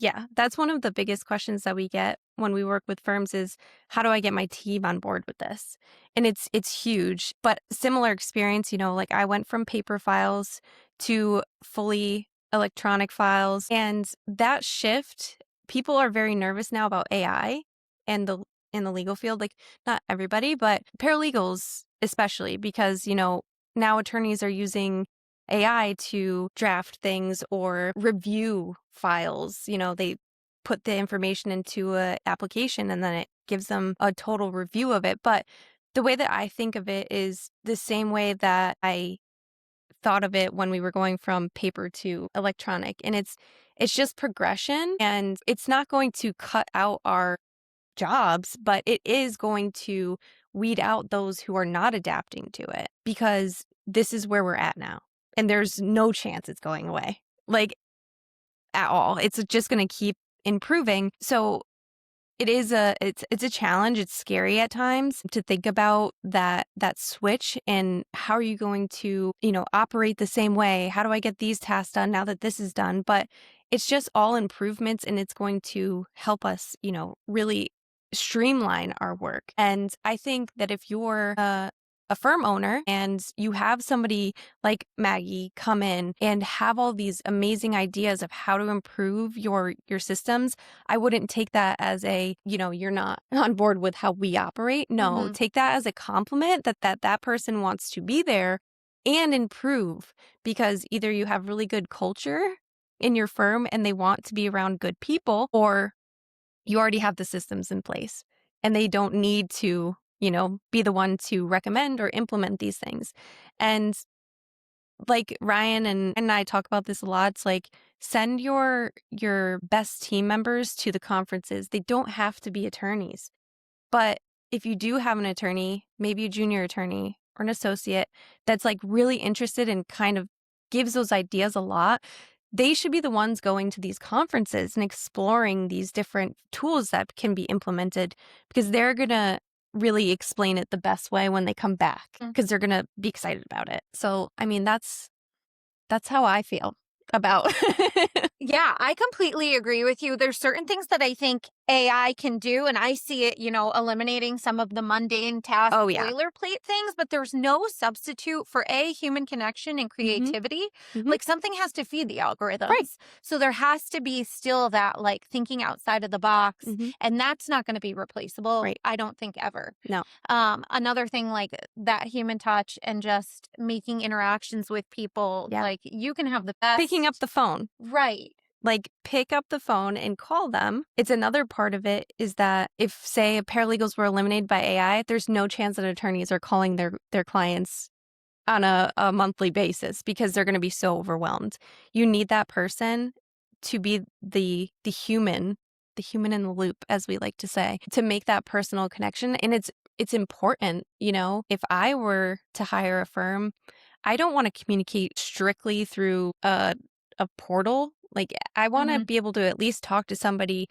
Yeah, that's one of the biggest questions that we get when we work with firms is how do I get my team on board with this? And it's huge, but similar experience, like I went from paper files to fully electronic files and that shift, people are very nervous now about AI and the in the legal field, like not everybody, but paralegals especially because, now attorneys are using AI to draft things or review files. They put the information into a application and then it gives them a total review of it. But the way that I think of it is the same way that I thought of it when we were going from paper to electronic. And it's just progression and it's not going to cut out our jobs, but it is going to weed out those who are not adapting to it because this is where we're at now. And there's no chance it's going away, like at all. It's just going to keep improving. So it's a challenge. It's scary at times to think about that switch and how are you going to, operate the same way? How do I get these tasks done now that this is done? But it's just all improvements and it's going to help us, really streamline our work. And I think that if you're a firm owner and you have somebody like Maggie come in and have all these amazing ideas of how to improve your systems, I wouldn't take that as you're not on board with how we operate. No, Hmm. take that as a compliment that person wants to be there and improve because either you have really good culture in your firm and they want to be around good people, or you already have the systems in place and they don't need to, be the one to recommend or implement these things. And like Ryan and I talk about this a lot. It's like send your best team members to the conferences. They don't have to be attorneys. But if you do have an attorney, maybe a junior attorney or an associate that's like really interested and kind of gives those ideas a lot, they should be the ones going to these conferences and exploring these different tools that can be implemented because they're going to really explain it the best way when they come back because they're going to be excited about it. So, I mean, that's how I feel about. Yeah, I completely agree with you. There's certain things that I think AI can do, and I see it, eliminating some of the mundane task Oh yeah. boilerplate things, but there's no substitute for human connection and Mhm. creativity. Mhm. Like something has to feed the Right. algorithms. So there has to be still that like thinking outside of the box, Mhm. and that's not going to be replaceable, Right. I don't think ever. No. Another thing like that human touch and just making interactions with people, Yeah. like you can have the Picking up best. the phone. Right. Like, pick up the phone and call them. It's another part of it is that if, say, paralegals were eliminated by AI, there's no chance that attorneys are calling their clients on a monthly basis because they're gonna be so overwhelmed. You need that person to be the human in the loop, as we like to say, to make that personal connection, and it's important, If I were to hire a firm, I don't wanna communicate strictly through a portal. Like, I wanna Mhm. be able to at least talk to somebody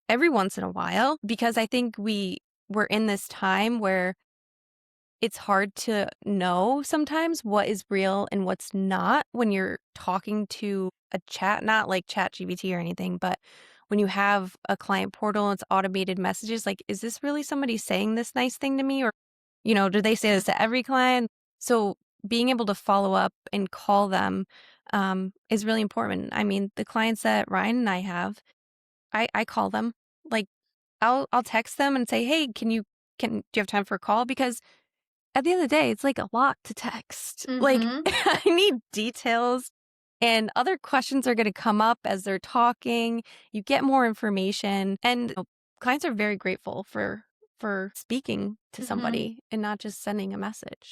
every once in a while because I think we're in this time where it's hard to know sometimes what is real and what's not when you're talking to a chat, not like ChatGPT or anything, but when you have a client portal and it's automated messages, like, is this really somebody saying this nice thing to me? Or, do they say this to every client? So being able to follow up and call them is really important. I mean, the clients that Ryan and I have, I call them. Like, I'll text them and say, hey, do you have time for a call? Because at the end of the day, it's like a lot to text. Like, Mhm. I need details and other questions are going to come up as they're talking. You get more information and clients are very grateful for speaking to Mhm. somebody and not just sending a message.